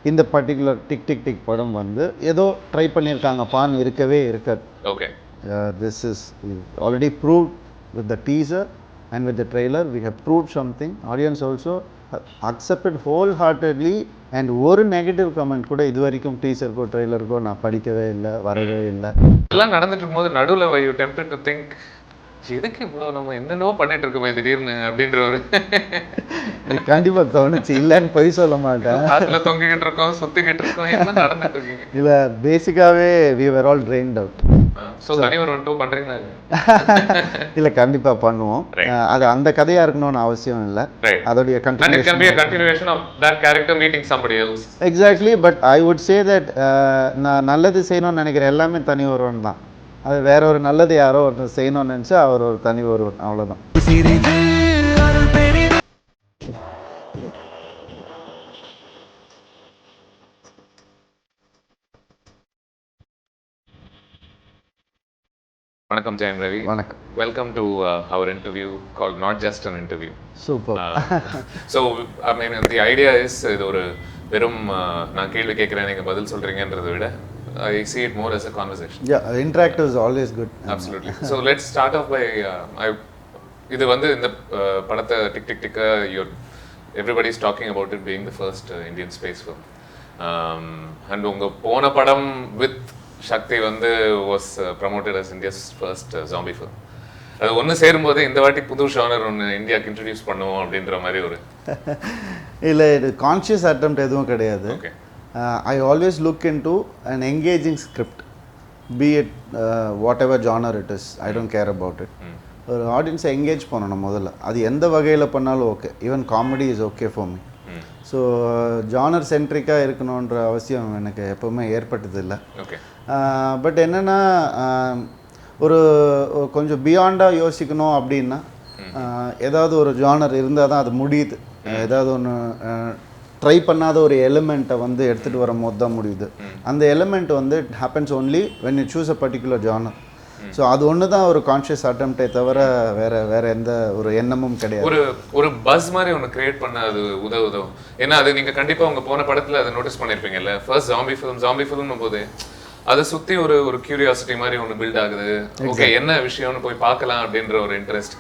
இந்த particular tick Tik tick படம் வந்து ஏதோ ட்ரை பண்ணியிருக்காங்க பான் இருக்கவே இருக்காது. Okay, this is already proved with the teaser and with the trailer we have proved something. Audience also accepted wholeheartedly and ஒரு negative comment கூட இது வரைக்கும் டீசருக்கோ ட்ரெய்லருக்கோ நான் படிக்கவே இல்லை, வரவே இல்லை. இதெல்லாம் நடந்துட்டு இருக்கும்போது நடுவில் யூ டெம்ப்டட் டு திங்க் எதுக்கு இவ்வளோ நம்ம என்னென்னவோ பண்ணிட்டு இருக்கோமே திடீர்னு அப்படின்ற ஒரு கண்டிப்பாக தோணுச்சு, இல்லைன்னு பொய் சொல்ல மாட்டேன். அதில் தொங்கிக்கிட்டு இருக்கோம், சுற்றிக்கிட்டு இருக்கோம், என்ன நடந்துட்டு இருக்கீங்க? இல்லை, பேசிக்காகவே we were all drained out. So தனி ஒரு 2 பண்ணுறீங்களா? இல்லை, கண்டிப்பாக பண்ணுவோம். அது அந்த கதையாக இருக்கணும்னு அவசியம் இல்லை, அதோடைய continuation of that character meeting somebody else. Exactly. But I would say that நான் நல்லது செய்யணும்னு நினைக்கிற எல்லாமே தனி ஒருவன் தான். அது வேற ஒரு நல்லது யாரோ ஒருத்தர் செய்யணும்னு நினச்சா அவர் ஒரு தனி ஒருவன், அவ்வளோதான். வணக்கம் ஜெயம் ரவி. வணக்கம். Welcome to our interview called Not Just an Interview. Super. So I mean the idea is இது ஒரு வெறும் நான் கேள்வி கேட்குறேன் நீங்கள் பதில் சொல்கிறீங்கன்றதை விட I see it more as a conversation. Yeah, interactive is always good. Absolutely. So let's start off by இது வந்து இந்த படத்தை Tik Tik Tik everybody is talking about it being the first Indian space film. And உங்க போன படம் with சக்தி வந்து was promoted as India's first zombie film. அது ஒன்று சேரும்போது இந்த வாட்டி புது ஷானர் ஒன்று இந்தியாவுக்கு இன்ட்ரடியூஸ் பண்ணுவோம் அப்படின்ற மாதிரி ஒரு இல்லை, இது கான்ஷியஸ் அட்டெம்ப்ட் எதுவும் கிடையாது. Okay, I always look into an engaging script, be it whatever genre it is, I don't care about it. ஒரு ஆடியன்ஸை என்கேஜ் பண்ணணும் முதல்ல, அது எந்த வகையில் பண்ணாலும் okay, even comedy is okay for me. So genre சென்ட்ரிக்காக இருக்கணுன்ற அவசியம் எனக்கு எப்போவுமே ஏற்பட்டதில்லை. ஓகே, பட் என்னென்னா ஒரு கொஞ்சம் பியாண்டாக யோசிக்கணும் அப்படின்னா ஏதாவது ஒரு ஜானர் இருந்தால் தான் அது முடியுது. ஏதாவது ஒன்று ட்ரை பண்ணாத ஒரு எலிமெண்ட்டை வந்து எடுத்துகிட்டு வரும் போது தான் முடியுது. அந்த எலிமெண்ட் வந்து it happens only when you choose a particular genre. So அது ஒன்று தான் ஒரு கான்ஷியஸ் அட்டெம்ப்டே தவிர வேற எந்த ஒரு எண்ணமும் கிடையாது. ஒரு பஸ் மாதிரி ஒன்று கிரியேட் பண்ண அது உதவும். ஏன்னா அது நீங்கள் கண்டிப்பாக உங்கள் போன படத்தில் அதை நோட்டீஸ் பண்ணியிருப்பீங்கல்ல, ஃபர்ஸ்ட் ஜாம்பி ஃபிலிம் போது அதை சுற்றி ஒரு கியூரியாசிட்டி மாதிரி ஒன்று பில்ட் ஆகுது. ஓகே, என்ன விஷயம்னு போய் பார்க்கலாம் அப்படின்ற ஒரு interest.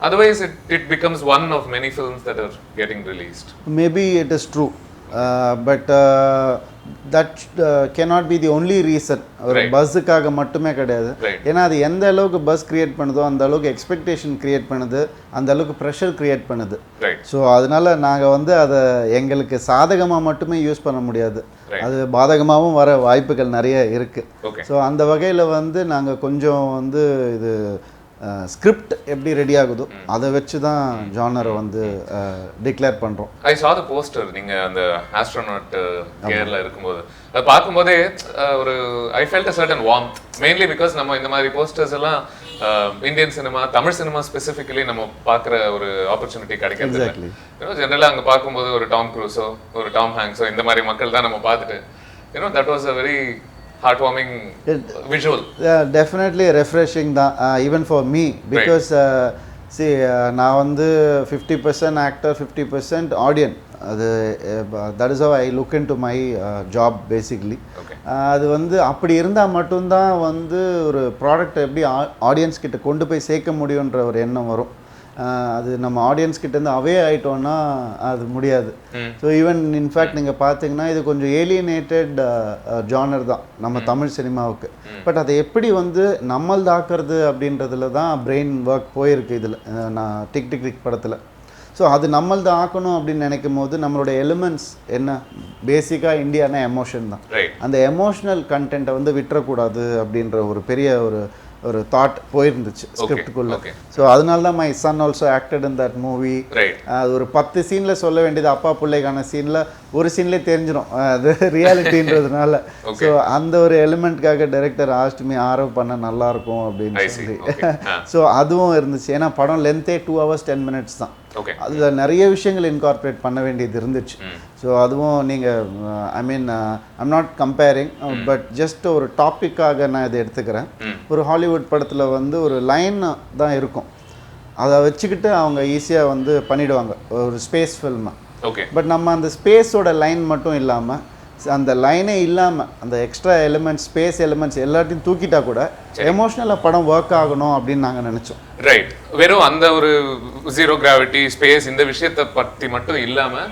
Otherwise, it becomes one of many films that are getting released. Maybe it is true, but that cannot be the only reason. ஒரு பஸ்ஸுக்காக மட்டுமே கிடையாது. ஏன்னா அது எந்த அளவுக்கு பஸ் கிரியேட் பண்ணுதோ அந்த அளவுக்கு எக்ஸ்பெக்டேஷன் கிரியேட் பண்ணுது, அந்த அளவுக்கு ப்ரெஷர் கிரியேட் பண்ணுது. ஸோ அதனால நாங்கள் வந்து அதை எங்களுக்கு சாதகமாக மட்டுமே யூஸ் பண்ண முடியாது, அது பாதகமாகவும் வர வாய்ப்புகள் நிறைய இருக்குது. ஸோ அந்த வகையில் வந்து நாங்கள் கொஞ்சம் வந்து இது ஸ்கிரிப்ட் எப்படி ரெடி ஆகுதோ அதை வச்சு தான் ஜானரை வந்து டிக்ளேர் பண்ணுறோம். ஐ சா த போஸ்டர், நீங்கள் அந்த ஆஸ்ட்ரோநாட் கேரில் இருக்கும்போது அதை பார்க்கும்போதே ஒரு I felt a certain warmth, mainly because நம்ம இந்த மாதிரி போஸ்டர்ஸ் எல்லாம் Indian cinema, Tamil cinema specifically நம்ம பார்க்குற ஒரு ஆப்பர்ச்சுனிட்டி கிடைக்கிறது. ஜென்ரலாக அங்கே பார்க்கும்போது ஒரு டாம் க்ரூஸோ ஒரு டாம் ஹேங்ஸோ இந்த மாதிரி மக்கள் தான் நம்ம பார்த்துட்டு that was a very heartwarming visual. Yeah, definitely refreshing da, even for me, because see நான் வந்து 50% actor 50% audience. அது that is how I look into my job basically. அது வந்து அப்படி இருந்தால் மட்டும்தான் வந்து ஒரு ப்ராடக்ட் எப்படி ஆடியன்ஸ் கிட்ட கொண்டு போய் சேர்க்க முடியுன்ற ஒரு எண்ணம் வரும். அது நம்ம ஆடியன்ஸ் கிட்டேருந்து அவே ஆகிட்டோன்னா அது முடியாது. ஸோ ஈவன் இன்ஃபேக்ட் நீங்கள் பார்த்தீங்கன்னா இது கொஞ்சம் ஏலியனேட்டட் ஜானர் தான் நம்ம தமிழ் சினிமாவுக்கு. பட் அதை எப்படி வந்து நம்மள்தாக்குறது அப்படின்றதுல தான் பிரெயின் ஒர்க் போயிருக்கு இதில், நான் டிக் டிக் டிக் படத்தில். ஸோ அது நம்மள்து ஆக்கணும் அப்படின்னு நினைக்கும் போது நம்மளோட எலிமெண்ட்ஸ் என்ன, பேசிக்காக இந்தியானா எமோஷன் தான். அந்த எமோஷ்னல் கண்டென்ட்டை வந்து விட்டுறக்கூடாது அப்படின்ற ஒரு பெரிய ஒரு தாட் போயிருந்துச்சு ஸ்கிரிப்டுக்குள்ள. ஸோ அதனால தான் my son also acted in that movie. அது ஒரு 10 சீனில் சொல்ல வேண்டியது அப்பா பிள்ளைக்கான சீனில் ஒரு சீன்லேயே தெரிஞ்சிடும் அது ரியாலிட்டின்றதுனால. ஸோ அந்த ஒரு எலிமெண்ட்காக டைரக்டர் ஆஸ்ட்மி ஆரவ் பண்ண நல்லாயிருக்கும் அப்படின்னு சொல்லி. ஸோ அதுவும் இருந்துச்சு. ஏன்னா படம் லென்த்தே 2 hours 10 minutes தான். அதில் நிறைய விஷயங்கள் இன்கார்பரேட் பண்ண வேண்டியது இருந்துச்சு. ஸோ அதுவும் நீங்கள் I mean I'm not comparing, but just ஒரு டாப்பிக்காக நான் இதை எடுத்துக்கிறேன். ஒரு ஹாலிவுட் படத்தில் வந்து ஒரு லைன் தான் இருக்கும், அதை வச்சுக்கிட்டு அவங்க ஈஸியாக வந்து பண்ணிவிடுவாங்க ஒரு ஸ்பேஸ் ஃபில்மை. பட் நம்ம அந்த ஸ்பேஸோட லைன் மட்டும் இல்லாமல் அந்த லைனே இல்லாமல் அந்த எக்ஸ்ட்ரா எலிமெண்ட்ஸ் ஸ்பேஸ் எலிமெண்ட்ஸ் எல்லாத்தையும் தூக்கிட்டா கூட எமோஷ்னலாக படம் ஒர்க் ஆகணும் அப்படின்னு நாங்கள் நினச்சோம். ரைட், வெறும் அந்த ஒரு ஜீரோ கிராவிட்டி ஸ்பேஸ் இந்த விஷயத்தை பற்றி மட்டும் இல்லாமல்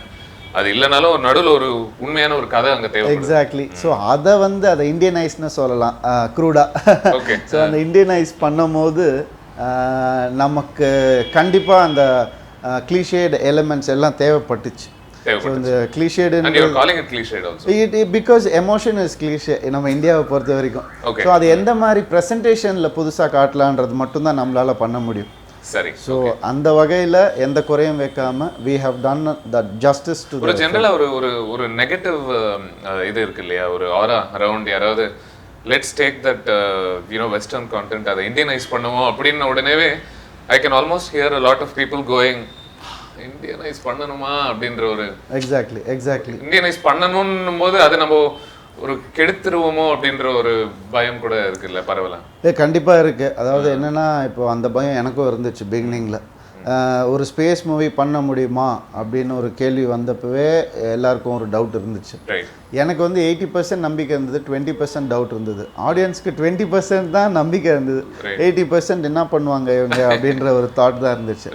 அது இல்லைனாலும் ஒரு நடுவில் ஒரு உண்மையான ஒரு கதை அங்கே தேவை. எக்ஸாக்ட்லி. ஸோ அதை வந்து அதை இண்டியனைஸ்னு சொல்லலாம் க்ரூடா. ஓகே. ஸோ அந்த இண்டியனைஸ் பண்ணும் போது நமக்கு கண்டிப்பாக அந்த கிளிஷேட் எலிமெண்ட்ஸ் எல்லாம் தேவைப்பட்டுச்சு. இந்த கிளிஷேடு பிகாஸ் எமோஷன் இஸ் கிளிஷே நம்ம இந்தியாவை பொறுத்த வரைக்கும். ஸோ அது எந்த மாதிரி ப்ரெசன்டேஷனில் புதுசாக காட்டலான்றது மட்டும்தான் நம்மளால் பண்ண முடியும். சரி. ஸோ அந்த வகையில் எந்த குறையும் வைக்காம we have done that justice to ஒரு ஜெனரலாக ஒரு ஒரு நெகட்டிவ் இது இருக்கு இல்லையா, ஒரு ஆரா அரவுண்ட் யாராவது let's take that western content அதை இந்தியனைஸ் பண்ணுவோம் அப்படின்ன உடனேவே I can almost hear a lot of people going Indianise பண்ணணுமா அப்படின்ற ஒரு எக்ஸாக்ட்லி இந்தியனைஸ் பண்ணணும்னும் போது அது நம்ம ஒரு கெடுத்துருவோமோ அப்படின்ற ஒரு பயம் கூட இருக்குல்ல, பரவாயில்ல. கண்டிப்பாக இருக்குது. அதாவது என்னென்னா இப்போ அந்த பயம் எனக்கும் இருந்துச்சு பிகினிங்கில். ஒரு ஸ்பேஸ் மூவி பண்ண முடியுமா அப்படின்னு ஒரு கேள்வி வந்தப்பவே எல்லாருக்கும் ஒரு டவுட் இருந்துச்சு. எனக்கு வந்து 80% நம்பிக்கை இருந்தது, 20% டவுட் இருந்தது. ஆடியன்ஸ்க்கு 20% தான் நம்பிக்கை இருந்தது, 80% என்ன பண்ணுவாங்க இவங்க அப்படின்ற ஒரு தாட் தான் இருந்துச்சு.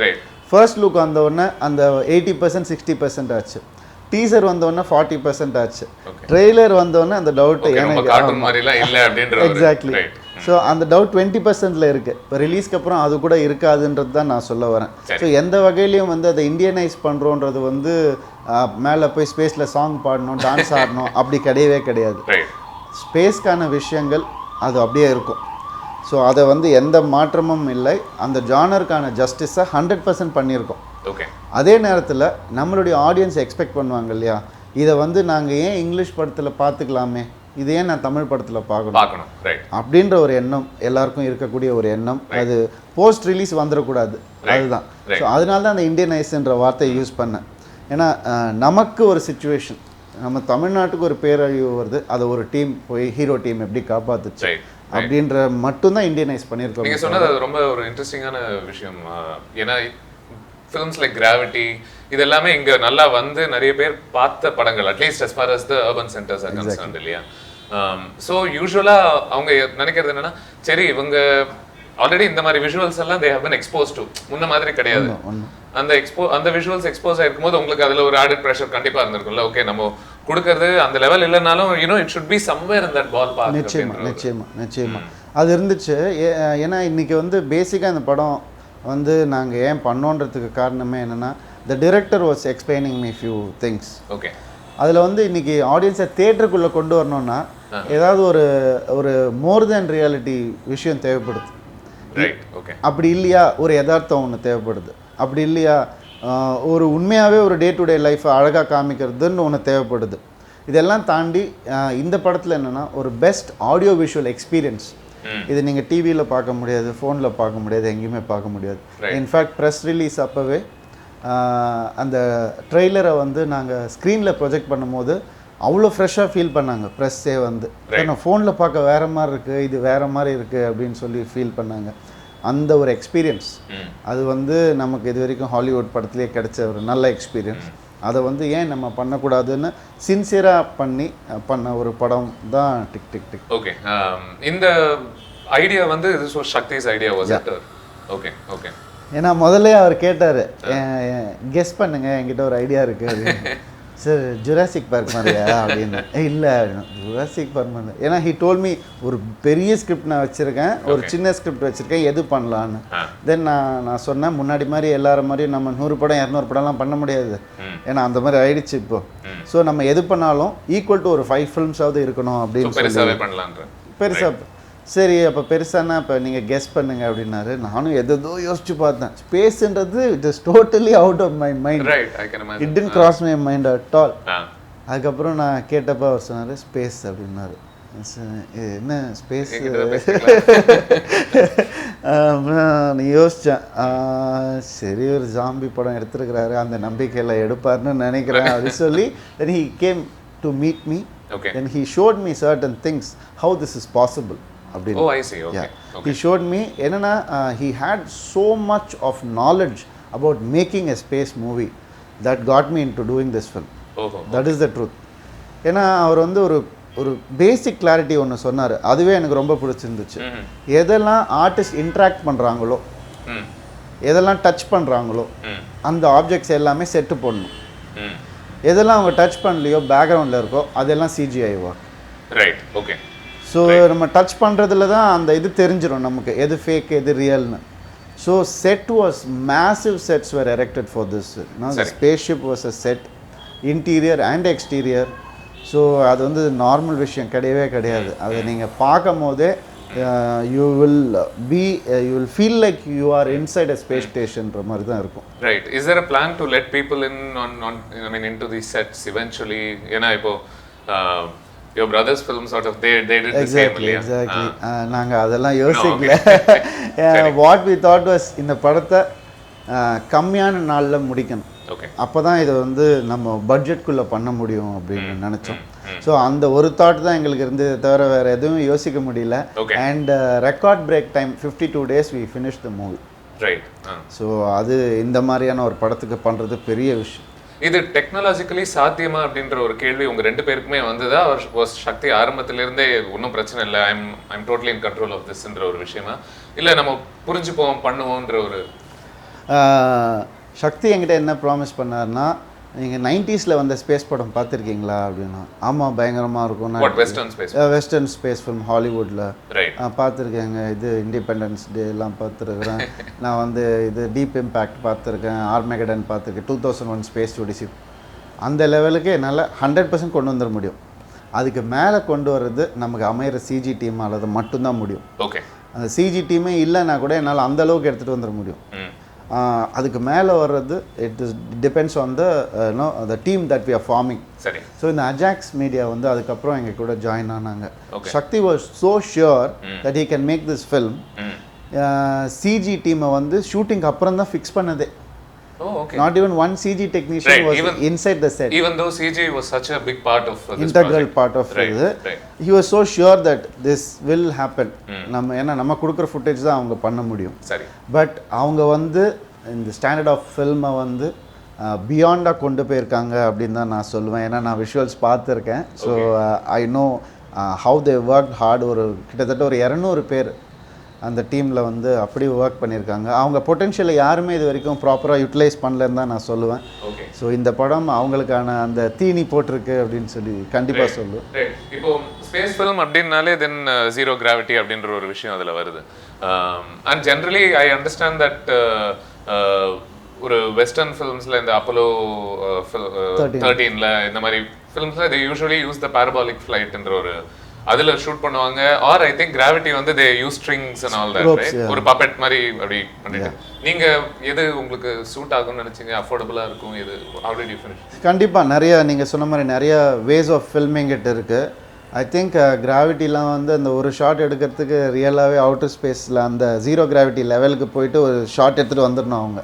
ஃபர்ஸ்ட் லுக் வந்தோடனே அந்த 80% 60% ஆச்சு. டீசர் வந்தோடனே 40% ஆச்சு. ட்ரெய்லர் வந்தோடனே அந்த டவுட் எக்ஸாக்ட்லி. ஸோ அந்த டவுட் 20%ல இருக்கு. இப்போ ரிலீஸ்க்கு அப்புறம் அது கூட இருக்காதுன்றது தான் நான் சொல்ல வரேன். ஸோ எந்த வகையிலையும் வந்து அதை இண்டியனைஸ் பண்ணுறோன்றது வந்து மேலே போய் ஸ்பேஸில் சாங் பாடணும், டான்ஸ் ஆடணும் அப்படி கிடையவே கிடையாது. ஸ்பேஸ்க்கான விஷயங்கள் அது அப்படியே இருக்கும். ஸோ அதை வந்து எந்த மாற்றமும் இல்லை. அந்த ஜானருக்கான ஜஸ்டிஸை 100% பண்ணியிருக்கோம். அதே நேரத்தில் நம்மளுடைய ஆடியன்ஸ் எக்ஸ்பெக்ட் பண்ணுவாங்க இல்லையா, இதை வந்து நாங்கள் ஏன் இங்கிலீஷ் படத்தில் பார்த்துக்கலாமே, இது ஏன் நான் தமிழ் படத்தில் பார்க்கணும் அப்படின்ற ஒரு எண்ணம் எல்லாருக்கும் இருக்கக்கூடிய ஒரு எண்ணம். அது போஸ்ட் ரிலீஸ் வந்துடக்கூடாது, அதுதான். ஸோ அதனால தான் அந்த இண்டியனைஸ்ன்ற வார்த்தையை யூஸ் பண்ணேன். ஏன்னா நமக்கு ஒரு சுச்சுவேஷன், நம்ம தமிழ்நாட்டுக்கு ஒரு பேரழிவு வருது, அதை ஒரு டீம் போய் ஹீரோ டீம் எப்படி காப்பாற்றுச்சு அப்படின்ற மட்டும்தான் இண்டியனைஸ் பண்ணியிருக்கோம். நீங்கள் சொன்னது அது ரொம்ப ஒரு இன்ட்ரெஸ்டிங்கான விஷயம். ஏன்னா ஃபிலிம்ஸ் லைக் கிராவிட்டி இது எல்லாமே இங்கே நல்லா வந்து நிறைய பேர் பார்த்த படங்கள், at least as far as the urban centers are concerned இல்லையா. ஸோ யூஸ்வலாக அவங்க நினைக்கிறது என்னன்னா, சரி இவங்க ஆல்ரெடி இந்த மாதிரி விஷுவல்ஸ் எல்லாம் they have been exposed to, முன்ன மாதிரி கிடையாது. அந்த விஷுவல்ஸ் எக்ஸ்போஸ் ஆகிருக்கும் போது உங்களுக்கு அதில் ஒரு ஆடட் ப்ரெஷர் கண்டிப்பாக இருந்திருக்கும்ல. ஓகே, நம்ம கொடுக்கறது அந்த லெவல் இல்லைனாலும் it should be somewhere in that ball park. நிச்சயமா அது இருந்துச்சு. ஏன்னா இன்னைக்கு வந்து பேசிக்காக இந்த படம் வந்து நாங்கள் ஏன் பண்ணோன்றதுக்கு காரணமே என்னென்னா, the director was explaining me few things. Okay. அதில் வந்து இன்றைக்கி ஆடியன்ஸை தேட்டருக்குள்ளே கொண்டு வரணுன்னா ஏதாவது ஒரு மோர் தேன் ரியாலிட்டி விஷயம் தேவைப்படுது. அப்படி இல்லையா ஒரு யதார்த்தம் ஒன்று தேவைப்படுது. அப்படி இல்லையா ஒரு உண்மையாகவே ஒரு டே டு டே லைஃப்பை அழகாக காமிக்கிறதுன்னு ஒன்று தேவைப்படுது. இதெல்லாம் தாண்டி இந்த படத்தில் என்னென்னா ஒரு பெஸ்ட் ஆடியோ விஷுவல் எக்ஸ்பீரியன்ஸ். இது நீங்கள் டிவியில் பார்க்க முடியாது, ஃபோனில் பார்க்க முடியாது, எங்கேயுமே பார்க்க முடியாது. இன்ஃபேக்ட் ப்ரெஸ் ரிலீஸ் அப்போவே அந்த ட்ரெய்லரை வந்து நாங்கள் ஸ்க்ரீனில் ப்ரொஜெக்ட் பண்ணும்போது அவ்வளோ ஃப்ரெஷ்ஷாக ஃபீல் பண்ணாங்க ப்ரெஸ்ஸே வந்து. ஏன்னா ஃபோனில் பார்க்க வேறு மாதிரி இருக்குது, இது வேறு மாதிரி இருக்குது அப்படின்னு சொல்லி ஃபீல் பண்ணாங்க. அந்த ஒரு எக்ஸ்பீரியன்ஸ் அது வந்து நமக்கு இது வரைக்கும் ஹாலிவுட் படத்துலேயே கிடைச்ச ஒரு நல்ல எக்ஸ்பீரியன்ஸ். அதை வந்து ஏன் நம்ம பண்ணக்கூடாதுன்னு சின்சியராக பண்ண ஒரு படம் தான் டிக் டிக் டிக். ஓகே. இந்த ஐடியா வந்து Shakti's idea was it? Okay okay. ஏன்னா முதல்ல அவர் கேட்டார், கெஸ் பண்ணுங்க என்கிட்ட ஒரு ஐடியா இருக்குது சார், ஜுராசிக் பார்க் மாதிரியா அப்படின்னு. இல்லை ஜுராசிக் பார்க் மாதிரி. ஏன்னா ஹி டோல் மீ ஒரு பெரிய ஸ்கிரிப்ட் நான் வச்சுருக்கேன், ஒரு சின்ன ஸ்கிரிப்ட் வச்சுருக்கேன், எது பண்ணலான்னு. தென் நான் சொன்னேன், முன்னாடி மாதிரி எல்லாரும் மாதிரியும் நம்ம 100 படம் 200 படம்லாம் பண்ண முடியாது, ஏன்னா அந்த மாதிரி ஆயிடுச்சு இப்போ. ஸோ நம்ம எது பண்ணாலும் ஈக்குவல் டு ஒரு 5 ஃபிலிம்ஸாவது இருக்கணும் அப்படின்னு சொல்லி பெருசாக. சரி அப்போ பெருசானா இப்போ நீங்கள் கெஸ் பண்ணுங்க அப்படின்னாரு. நானும் எதோ யோசிச்சு பார்த்தேன். ஸ்பேஸ்ன்றது it is totally out of my mind. It didn't cross my mind at all. அதுக்கப்புறம் நான் கேட்டப்போ அவர் சொன்னார் ஸ்பேஸ் அப்படின்னாரு. என்ன ஸ்பேஸ் நீ யோசித்தேன். சரி ஒரு ஜாம்பி படம் எடுத்துருக்கிறாரு, அந்த நம்பிக்கையில் எடுப்பார்னு நினைக்கிறேன் அப்படின்னு சொல்லி then he came to meet me. Then he showed me certain things how this is possible. Oh, I see. Okay. Yeah. He showed me enna he had so much of knowledge about making a space movie that got me into doing this film. That is the truth. ஏன்னா அவர் வந்து ஒரு ஒரு பேசிக் clarity ஒன்று சொன்னார், அதுவே எனக்கு ரொம்ப பிடிச்சிருந்துச்சு. எதெல்லாம் ஆர்டிஸ்ட் இன்ட்ராக்ட் பண்ணுறாங்களோ, எதெல்லாம் டச் பண்ணுறாங்களோ அந்த ஆப்ஜெக்ட்ஸ் எல்லாமே செட்டு போடணும். எதெல்லாம் அவங்க டச் பண்ணலையோ பேக்ரவுண்டில் இருக்கோ அதெல்லாம் CGI work. Right, okay. So நம்ம டச் பண்ணுறதுல தான் அந்த இது தெரிஞ்சிடும் நமக்கு எது ஃபேக் எது ரியல்னு. So set was massive sets were erected for this. Spaceship was a set, interior and exterior. So அது வந்து நார்மல் விஷயம் கிடையவே கிடையாது. அதை நீங்கள் பார்க்கும் போதே you will feel like you are inside a space station மாதிரி தான் இருக்கும். Right. Is there a plan to let people in on I mean into these sets eventually? ஏன்னா இப்போ your brother's film sort of they did the same. Exactly. நாங்க அதெல்லாம் யோசிக்கல. What we thought was இந்த படத்தை கம்மியான நாள்ல முடிக்கணும். ஓகே. அப்பதான் இதை வந்து நம்ம பட்ஜெட்குள்ளே பண்ண முடியும் அப்படின்னு நினச்சோம். ஸோ அந்த ஒரு தாட் தான் எங்களுக்கு இருந்தது, தவிர வேறு எதுவும் யோசிக்க முடியல. And record break time 52 days we finished the movie. Right. So அது இந்த மாதிரியான ஒரு படத்துக்கு பண்ணுறது பெரிய விஷயம். இது டெக்னாலஜிக்கலி சாத்தியமா அப்படின்ற ஒரு கேள்வி உங்க ரெண்டு பேருக்குமே வந்ததா? சக்தி ஆரம்பத்திலிருந்தே ஒன்றும் பிரச்சனை இல்லை, I'm totally in control of திஸ்ன்ற ஒரு விஷயமா, இல்லை நம்ம புரிஞ்சுப்போம் பண்ணுவோன்ற ஒரு? சக்தி என்கிட்ட என்ன ப்ராமிஸ் பண்ணார்னா, நீங்கள் 90s வந்த ஸ்பேஸ் படம் பார்த்துருக்கீங்களா அப்படின்னா. ஆமாம், பயங்கரமாக இருக்கும். வெஸ்டர்ன் ஸ்பேஸ் ஃபிலிம் ஹாலிவுட்டில் பார்த்துருக்கேங்க. இது இண்டிபெண்டன்ஸ் டே எல்லாம் பார்த்துருக்குறேன். நான் வந்து இது டீப் இம்பேக்ட் பார்த்துருக்கேன், ஆர்மெகடன் பார்த்துருக்கேன், 2001 ஸ்பேஸ் ஒடிசி. அந்த லெவலுக்கு என்னால் 100% கொண்டு வந்துட முடியும். அதுக்கு மேலே கொண்டு வர்றது நமக்கு அமையிற சிஜி டீமால் அது மட்டும்தான் முடியும். ஓகே. அந்த சிஜி டீமே இல்லைன்னா கூட என்னால் அந்த அளவுக்கு எடுத்துகிட்டு வந்துட முடியும். அதுக்கு மேலே வர்றது it depends on the team that we are forming. சரி. ஸோ இந்த அஜாக்ஸ் மீடியா வந்து அதுக்கப்புறம் எங்கள் கூட ஜாயின் ஆனாங்க. Shakti was so sure that he can make this film. CG டீமை வந்து ஷூட்டிங்க்கு அப்புறம் தான் ஃபிக்ஸ் பண்ணதே. Not even one CG technician was inside the set. Even though CG was such a big part of this integral project. part of it. He was so sure that this will happen. நம்ம கொடுக்குற footage தான் அவங்க பண்ண முடியும். சரி. But அவங்க வந்து இந்த ஸ்டாண்டர்ட் ஆஃப் ஃபில்மை வந்து பியாண்டாக கொண்டு போயிருக்காங்க அப்படின்னு தான் நான் சொல்லுவேன். ஏன்னா நான் விஷுவல்ஸ் பார்த்துருக்கேன். So I know how they work hard. ஒரு கிட்டத்தட்ட ஒரு 200 பேர் அந்த டீமில் வந்து அப்படி ஒர்க் பண்ணியிருக்காங்க. அவங்க பொட்டென்ஷியலை யாருமே இது வரைக்கும் ப்ராப்பராக யூட்டிலைஸ் பண்ணலன்னு தான் நான் சொல்லுவேன். ஸோ இந்த படம் அவங்களுக்கான அந்த தீனி போட்டிருக்கு அப்படின்னு சொல்லி கண்டிப்பாக சொல்லுவேன். இப்போ ஸ்பேஸ் ஃபிலிம் அப்படின்னாலே தென் ஜீரோ கிராவிட்டி அப்படின்ற ஒரு விஷயம் அதில் வருது. And generally I understand that ஒரு வெஸ்டர்ன் ஃபிலிம்ஸில் இந்த அப்போலோ 13 இந்த மாதிரி ஃபிலிம்ஸில் they usually use the parabolic flight என்ற ஒரு அதுல ஷூட் பண்ணுவாங்க. ஆர் ஐ திங்க் கிராவிட்டி வந்து they use strings and all that, right? ஒரு பப்பெட் மாதிரி அப்படி பண்ணிட்டு நீங்க எது உங்களுக்கு சூட் ஆகும்னு நினைச்சீங்க, அஃபோர்டபுளா இருக்கும் எது? How did you finish? கண்டிப்பா நிறைய நீங்க சொன்ன மாதிரி நிறைய வேஸ் ஆஃப் ஃபில்மிங் இட் இருக்கு. ஐ திங்க் கிராவிட்டிலாம் வந்து அந்த ஒரு ஷாட் எடுக்கிறதுக்கு ரியலாகவே அவுட்டர் ஸ்பேஸில் அந்த ஜீரோ கிராவிட்டி லெவலுக்கு போயிட்டு ஒரு ஷாட் எடுத்துகிட்டு வந்துடணும் அவங்க.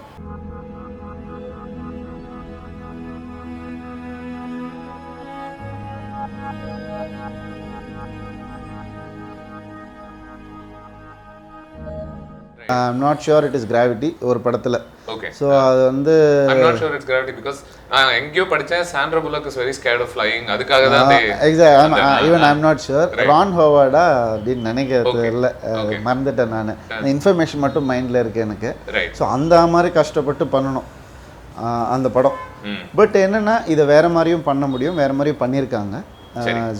I'm not sure it is gravity ஒரு படத்துல. Okay. So அது வந்து I'm not sure it's gravity because நான் எங்கயோ படிச்சேன் Sandra Bullock is very scared of flying. அதுக்காக தான் exactly even I'm not sure. Ron Howard அப்படின்னு நினைக்கிறது இல்ல, மறந்துட்டேன் நான். இன்ஃபர்மேஷன் மட்டும் மைண்ட்ல இருக்கு எனக்கு. ஸோ அந்த மாதிரி கஷ்டப்பட்டு பண்ணணும் அந்த படம். பட் என்னன்னா இதை வேற மாதிரியும் பண்ண முடியும், வேற மாதிரியும் பண்ணியிருக்காங்க.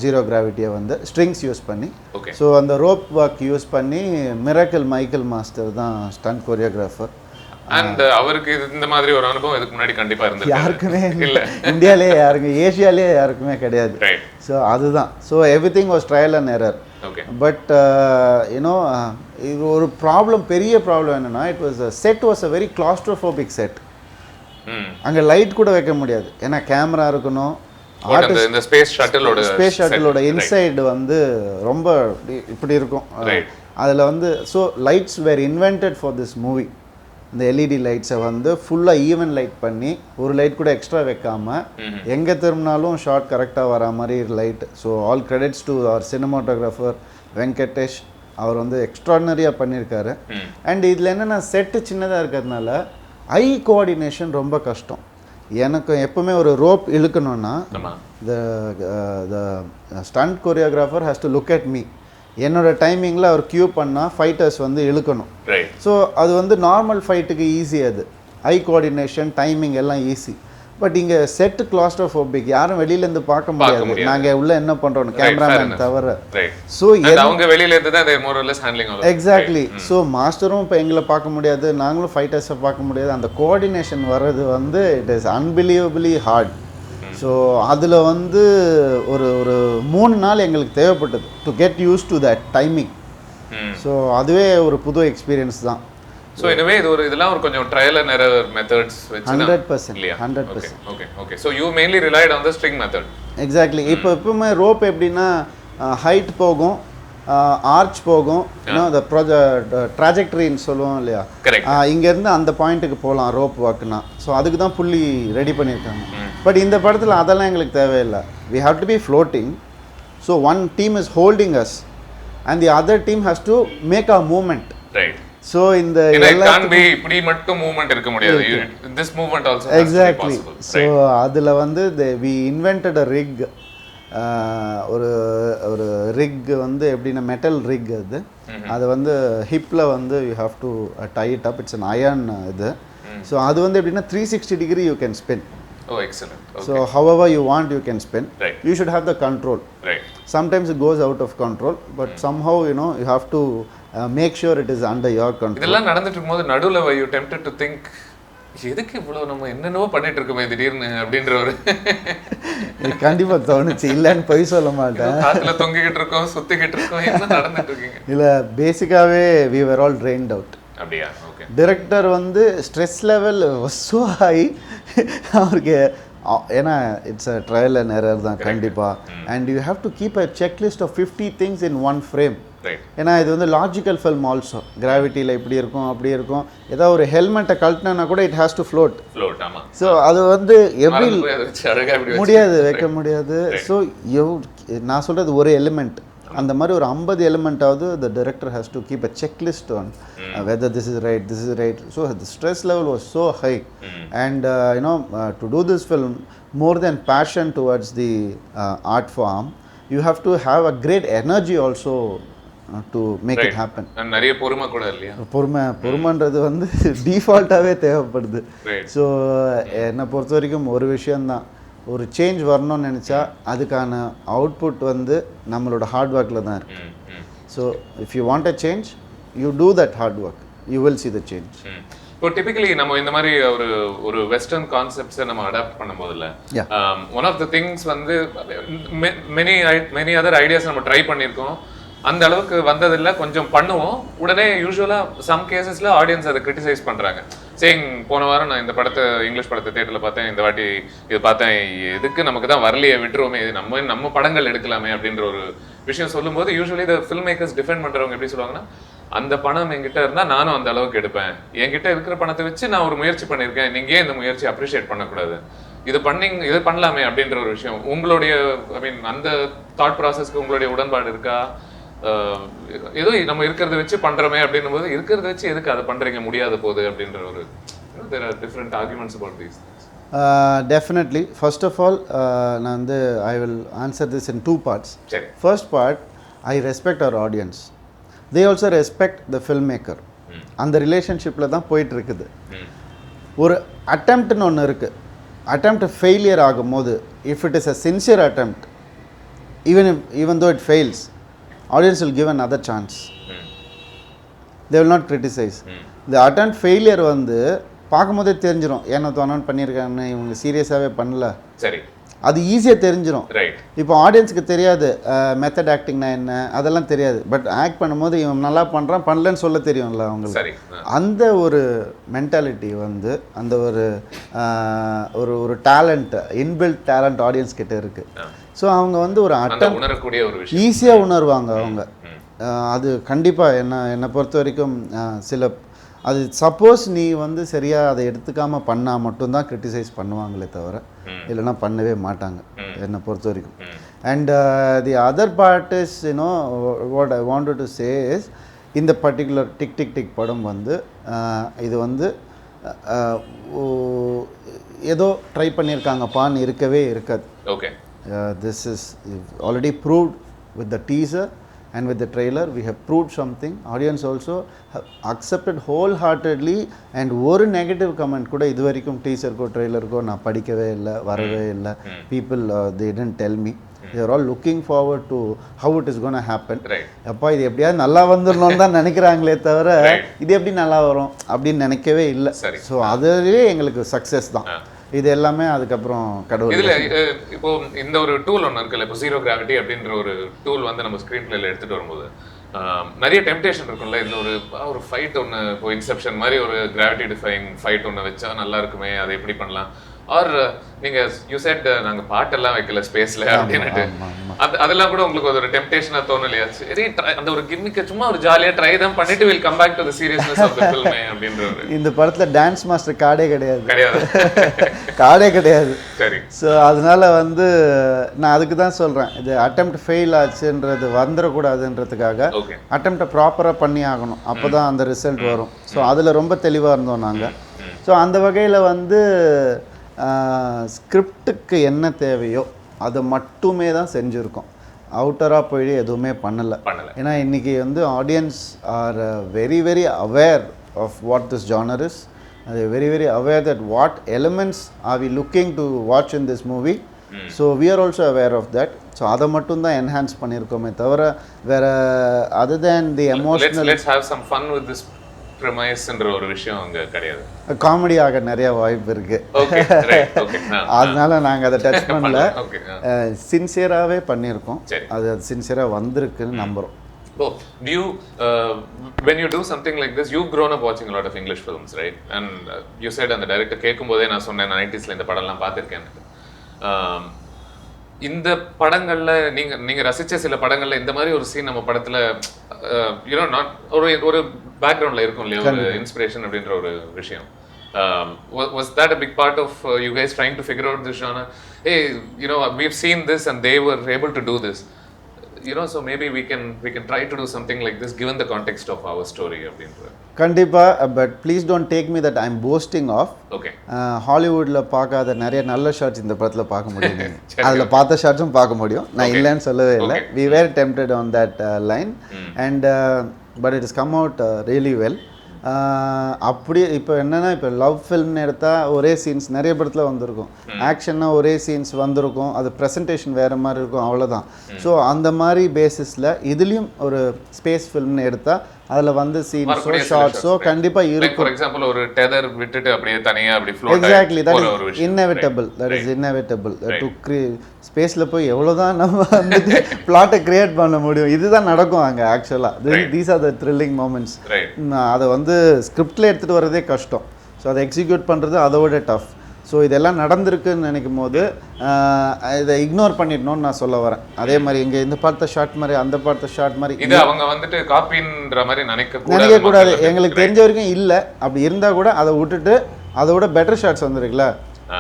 ஜீரோ கிராவிட்டியை வந்து ஸ்ட்ரிங்ஸ் யூஸ் பண்ணி. ஸோ அந்த ரோப் ஒர்க் யூஸ் பண்ணி மிராக்கிள் மைக்கேல் மாஸ்டர் தான் ஸ்டண்ட் கோரியோகிராஃபர். அண்ட் அவருக்கு இந்த மாதிரி ஒரு அனுபவம் இதுக்கு முன்னாடி கண்டிப்பா இருந்தது யாருக்குமே இல்ல, இந்தியாலே யாருங்க, ஏசியாலே யாருக்குமே கிடையாது. ஸோ அதுதான். So everything was trial and error. But you know இது ஒரு ப்ராப்ளம், பெரிய ப்ராப்ளம் என்னன்னா it was set was a very claustrophobic set. அங்கே லைட் கூட வைக்க முடியாது, ஏன்னா கேமரா இருக்கணும். இந்த ஸ்பேஸ் ஷட்டிலோட இன்சைடு வந்து ரொம்ப இப்படி இருக்கும். அதில் வந்து so lights were invented for this movie. இந்த எல்இடி லைட்ஸை வந்து ஃபுல்லாக ஈவன் லைட் பண்ணி ஒரு லைட் கூட எக்ஸ்ட்ரா வைக்காமல் எங்கே திரும்பினாலும் ஷார்ட் கரெக்டாக வர மாதிரி light. So all credits to our cinematographer Venkatesh. அவர் வந்து எக்ஸ்ட்ராடினரியாக பண்ணியிருக்காரு. அண்ட் இதில் என்னென்னா செட்டு சின்னதாக இருக்கிறதுனால ஐ கோஆர்டினேஷன் ரொம்ப கஷ்டம். எனக்கு எப்பவுமே ஒரு rope இழுக்கணும்னா the stunt choreographer has to look at me. என்னோட டைமிங்கில் அவர் கியூ பண்ணால் ஃபைட்டர்ஸ் வந்து இழுக்கணும். ஸோ அது வந்து நார்மல் ஃபைட்டுக்கு ஈஸி, அது ஐ கோஆர்டினேஷன் டைமிங் எல்லாம் ஈஸி. பட் இங்கே செட் கிளாஸ்ட்ரோஃபோபிக், யாரும் வெளியிலேருந்து பார்க்க முடியாது நாங்கள் உள்ள என்ன பண்ணுறோம் கேமராமேன் தவிர. ஸோ அவங்க வெளியில இருந்து தான் மோர் ஆர் லெஸ் ஹேண்ட்லிங் ஆகும். எக்ஸாக்ட்லி. ஸோ மாஸ்டரும் இப்போ எங்களை பார்க்க முடியாது, நாங்களும் ஃபைட்டர்ஸை பார்க்க முடியாது. அந்த கோஆர்டினேஷன் வர்றது வந்து it is unbelievably hard. So அதில் வந்து ஒரு 3 நாள் எங்களுக்கு தேவைப்பட்டது to get use to that timing. So அதுவே ஒரு புது எக்ஸ்பீரியன்ஸ் தான். ஸோ எனவே இது இதெல்லாம் ஒரு கொஞ்சம் ட்ரையல் அண்ட் எரர் மெத்தட்ஸ் வச்சு 100% இல்லையா? 100%. Okay. So you mainly relied on the string method. Exactly. இப்போ எப்பவுமே ரோப் எப்படின்னா ஹைட் போகும், ஆர்ச் போகும், இந்த ட்ராஜெக்டரின்னு சொல்லுவோம் இல்லையா, இங்கேருந்து அந்த பாயிண்ட்டுக்கு போகலாம் ரோப் வாக்குனா. ஸோ அதுக்கு தான் புள்ளி ரெடி பண்ணியிருக்காங்க. பட் இந்த படத்தில் அதெல்லாம் எங்களுக்கு தேவையில்லை. We have to be floating. So one team is holding us and the other team has to make a moment. Right. So இந்த இப்படி மட்டும் மூவ்மெண்ட் இருக்க முடியாது. This movement also exactly. So அதில் வந்து வி இன்வென்டட் அ ரிக். ஒரு rig வந்து எப்படின்னா மெட்டல் ரிக், அது வந்து ஹிப்பில் வந்து you have to tie it up. It's an iron இது. ஸோ அது வந்து எப்படின்னா 360 degree you can spin. Oh, excellent. Okay. So however you want you can spin. Right. You should have the control. Right. Sometimes it goes out of control, but somehow you have to make sure it is under your control. இதெல்லாம் நடந்துட்டு இருக்கும்போது நடுவுல you tempted to think எதுக்கு இவ்வளவு நம்ம என்னென்னவோ பண்ணிட்டு இருக்கோமே திடீர்னு அப்படின்ற ஒரு கண்டிப்பா தோணுச்சு. இல்லன்னு போய் சொல்ல மாட்டேன். காத்துல தொங்கிக்கிட்டு இருக்கோம், சுத்திக்கிட்டு இருக்கோம், என்ன நடந்துட்டு இருக்கீங்க? இல்ல பேசிக்காவே we were all drained out. அப்படியா? ஓகே. டைரக்டர் வந்து stress level was so high. அவருக்கு ஏன்னா it's a trial and error தான் கண்டிப்பாக. And you have to keep a checklist of 50 things in one frame. ஏன்னா இது வந்து லாஜிக்கல் ஃபில்ம் ஆல்சோ. கிராவிட்டியில் இப்படி இருக்கும் அப்படி இருக்கும். ஏதாவது ஒரு ஹெல்மெட்டை கழட்டினா கூட it has to float. So அது வந்து எப்படி முடியாது, வைக்க முடியாது. ஸோ நான் சொல்கிறது ஒரு எலிமெண்ட், அந்த மாதிரி ஒரு 50 எலிமெண்ட்டாவது the director has to keep a checklist on whether this is right. So the stress level was so high. And to do this film, more than passion towards the art form, you have to have a great energy also to make it happen. நிறைய பொறுமை கூட இல்லையா? பொறுமைன்றது வந்து டிஃபால்ட்டாகவே தேவைப்படுது. So என்னை பொறுத்த வரைக்கும் ஒரு விஷயந்தான், ஒரு சேஞ்ச் வரணும்னு நினச்சா அதுக்கான அவுட்புட் வந்து நம்மளோட ஹார்ட் ஒர்க்கில் தான் இருக்குது. So if you want a change, you do that hard work, you will see the change. இப்போ டிபிக்கலி நம்ம இந்த மாதிரி ஒரு வெஸ்டர்ன் கான்செப்ட்ஸை நம்ம அடாப்ட் பண்ணும்போதில்ல, ஒன் ஆஃப் த திங்ஸ் வந்து மெனி அதர் ஐடியாஸ் நம்ம ட்ரை பண்ணியிருக்கோம், அந்த அளவுக்கு வந்ததில்லை, கொஞ்சம் பண்ணுவோம், உடனே யூஸ்வலாக சம் கேசஸில் ஆடியன்ஸ் அதை கிரிட்டிசைஸ் பண்ணுறாங்க. சேயிங் போன வாரம் நான் இந்த படத்தை இங்கிலீஷ் படத்தை தேட்டரில் பார்த்தேன், இந்த வாட்டி இது பார்த்தேன், எதுக்கு நமக்கு தான் வரலையே, விட்டுருவோமே, இது நம்ம படங்கள் எடுக்கலாமே அப்படின்ற ஒரு விஷயம் சொல்லும்போது யூஸ்வலி இந்த ஃபில்ம் மேக்கர்ஸ் டிஃபெண்ட் பண்ணுறவங்க எப்படி சொல்லுவாங்கன்னா, அந்த பணம் என்கிட்ட இருந்தால் நானும் அந்த அளவுக்கு எடுப்பேன், என்கிட்ட இருக்கிற பணத்தை வச்சு நான் ஒரு முயற்சி பண்ணியிருக்கேன், நீங்கள் ஏன் இந்த முயற்சி அப்ரிஷியேட் பண்ணக்கூடாது, இது பண்ணலாமே அப்படின்ற ஒரு விஷயம். உங்களுடைய அந்த தாட் ப்ராசஸ்க்கு உங்களுடைய உடன்பாடு இருக்கா? ஏதோ நம்ம இருக்கிறத வச்சு பண்றோமே அப்படின்னும் போது இருக்கிறத வச்சு எதுக்கு அதை பண்றீங்க முடியாத போது அப்படின்ற ஒரு there are different arguments about these things. Definitely. First of all, நான் வந்து I will answer this in 2 parts. First part, I respect our audience. They also respect the filmmaker. அந்த ரிலேஷன்ஷிப்ல தான் போயிட்டு இருக்குது. ஒரு அட்டெம்ப்ட்னு ஒன்று இருக்கு. அட்டெம்ப்ட் ஃபெயிலியர் ஆகும்போது, if it is a sincere attempt, even though it fails, audience will give another chance. They will not criticize. The attempt failure வந்து பார்க்கும்போதே தெரிஞ்சிடும், ஏன்னா தோணான்னு பண்ணியிருக்காங்கன்னு, இவங்க சீரியஸாகவே பண்ணல, சரி, அது ஈஸியாக தெரிஞ்சிடும். இப்போ ஆடியன்ஸுக்கு தெரியாது மெத்தட் ஆக்டிங்னா என்ன, அதெல்லாம் தெரியாது. பட் ஆக்ட் பண்ணும்போது இவன் நல்லா பண்ணுறான், பண்ணலன்னு சொல்ல தெரியும்ல அவங்களுக்கு. அந்த ஒரு மென்டாலிட்டி வந்து, அந்த ஒரு டேலண்ட், இன்பில்ட் டேலண்ட் ஆடியன்ஸ் கிட்ட இருக்குது. ஸோ அவங்க வந்து ஒரு அட்டம் ஈஸியாக உணர்வாங்க அவங்க. அது கண்டிப்பாக என்னை பொறுத்த வரைக்கும் சில அது சப்போஸ் நீ வந்து சரியாக அதை எடுத்துக்காமல் பண்ணால் மட்டும்தான் கிரிட்டிசைஸ் பண்ணுவாங்களே தவிர இல்லைன்னா பண்ணவே மாட்டாங்க என்னை பொறுத்த வரைக்கும். And the other part is what I wanted to say is, இந்த பர்டிகுலர் டிக் டிக் டிக் படம் வந்து இது வந்து ஏதோ ட்ரை பண்ணியிருக்காங்கப்பான்னு இருக்கவே இருக்காது. Okay. this is already proved with the teaser and with the trailer. We have proved something. Audience also have accepted wholeheartedly, and ஒரு negative comment கூட இது வரைக்கும் டீசருக்கோ ட்ரெய்லருக்கோ நான் படிக்கவே இல்லை, வரவே இல்லை. People they didn't tell me. They are all looking forward to how it is going to happen. அப்பா இது எப்படியாவது நல்லா வந்துடணும்னு தான் நினைக்கிறாங்களே தவிர இது எப்படி நல்லா வரும் அப்படின்னு நினைக்கவே இல்லை. ஸோ அதுலேயே எங்களுக்கு சக்ஸஸ் தான். இது எல்லாமே அதுக்கப்புறம் கடவுள். இதில் இப்போ இந்த ஒரு டூல் ஒன்று இருக்குல்ல, இப்போ ஜீரோ கிராவிட்டி அப்படின்ற ஒரு டூல் வந்து நம்ம ஸ்க்ரீன் பிளேல எடுத்துகிட்டு வரும்போது நிறைய டெம்டேஷன் இருக்கும்ல. இதில் ஒரு ஃபைட் ஒன்று, இப்போ இன்செப்ஷன் மாதிரி ஒரு கிராவிட்டி டிஃபைங் ஃபைட் ஒன்று வச்சா நல்லா இருக்குமே, அதை எப்படி பண்ணலாம்? ஆர் நீங்கள் யூ செட் நாங்கள் பாட்டெல்லாம் வைக்கல ஸ்பேஸில் அப்படின்னுட்டு, அதெல்லாம் கூட உங்களுக்கு ஒரு டெம்டேஷனாக தோணலையா? சரி, அந்த ஒரு கிம்மிக்கை சும்மா ஒரு ஜாலியாக ட்ரை தான் பண்ணிட்டு will come back to the seriousness of the film அப்படின்ற ஒரு. இந்த படத்தில் டான்ஸ் மாஸ்டர் கார்டே கிடையாது. சரி. ஸோ அதனால வந்து நான் அதுக்கு தான் சொல்கிறேன், இது அட்டெம்ப்ட் ஃபெயில் ஆச்சுன்றது வந்துடக்கூடாதுன்றதுக்காக அட்டெம்ப்டை ப்ராப்பராக பண்ணி ஆகணும், அப்போ தான் அந்த ரிசல்ட் வரும். ஸோ அதில் ரொம்ப தெளிவாக இருந்தோம் நாங்கள். ஸோ அந்த வகையில் வந்து ஸ்கிரிப்டுக்கு என்ன தேவையோ அதை மட்டுமே தான் செஞ்சுருக்கோம். அவுட்டராக போய் எதுவுமே பண்ணலை. ஏன்னா இன்றைக்கி வந்து audience are very very aware of what this genre is. அது very very aware that what elements are we looking to watch in this movie. So we are also aware of that. So அதை மட்டும் தான் enhance பண்ணியிருக்கோமே தவிர வேறு other than the emotional. Let's have some fun with this ப்ரெமைஸ்ன்ற ஒரு விஷயம் அங்கே கிடையாது. காமெடியாக நிறைய வாய்ப்பு இருக்கு. அதனால நாங்கள் அதை டச் பண்ணல, சின்சியராகவே பண்ணியிருக்கோம். அது சின்சியராக வந்திருக்குன்னு நம்புகிறோம். Oh, do you, when you do something like this, you've grown up watching a lot of English films, right? And you said அந்த டைரக்டர் கேட்கும்போதே நான் சொன்னேன் 90s இந்த படம்லாம் பார்த்துருக்கேன். இந்த படங்கள்ல நீங்க ரசிச்ச சில படங்கள்ல இந்த மாதிரி ஒரு சீன் நம்ம படத்துல யூனோ நாட் ஒரு பேக்ரவுண்ட்ல இருக்கும் இல்லையா, ஒரு இன்ஸ்பிரேஷன் அப்படின்ற ஒரு விஷயம். Was that a big part of you guys trying to figure out this genre? Hey, you know, we've seen this and they were able to do this. You know, so maybe we can try to do something like this given the context of our story அப்படின்ற. கண்டிப்பா, but please don't take me that I am posting off. Okay, ஹாலிவுட்ல பார்க்காத நிறைய நல்ல shots இந்த படத்துல பார்க்க முடியும். அதில் பார்த்த ஷாட்ஸும் பார்க்க முடியும். நான் இல்லைன்னு சொல்லவே இல்லை. We were tempted on that line and but it is come out really well. அப்படி இப்போ என்னென்னா, இப்போ லவ் ஃபில்ம்னு எடுத்தால் ஒரே சீன்ஸ் நிறைய படத்தில் வந்திருக்கும், ஆக்ஷன்னா ஒரே சீன்ஸ் வந்திருக்கும், அது ப்ரெசன்டேஷன் வேறு மாதிரி இருக்கும், அவ்வளோதான். ஸோ அந்த மாதிரி பேசிஸில் இதுலேயும் ஒரு ஸ்பேஸ் ஃபில்ம்னு எடுத்தால் அதில் வந்து சீன்ஸோ ஷார்ட்ஸோ கண்டிப்பாக இருக்கும். ஃபார் எக்ஸாம்பிள் ஒரு டெதர் விட்டுட்டு அப்படியே தனியாக அப்படி float. Exactly, that is inevitable. That is inevitable to ஸ்பேஸில் போய் எவ்வளோதான் நம்ம வந்துட்டு பிளாட்டை கிரியேட் பண்ண முடியும், இதுதான் நடக்கும் அங்கே ஆக்சுவலாக. These are the thrilling moments. அதை வந்து ஸ்கிரிப்டில் எடுத்துகிட்டு வரதே கஷ்டம். ஸோ அதை எக்ஸிக்யூட் பண்ணுறது அதோட டஃப். ஸோ இதெல்லாம் நடந்திருக்குன்னு நினைக்கும் போது இதை இக்னோர் பண்ணிடணும்னு நான் சொல்ல வரேன். அதே மாதிரி இங்கே இந்த பார்த்த ஷார்ட் மாதிரி அந்த பார்த்த ஷார்ட் மாதிரி இது அவங்க வந்துட்டு காப்பின்ற மாதிரி நினைக்கக்கூடாது. எங்களுக்கு தெரிஞ்ச வரைக்கும் இல்லை. அப்படி இருந்தால் கூட அதை விட்டுட்டு அதோட பெட்டர் ஷார்ட்ஸ் வந்துருக்குல்ல,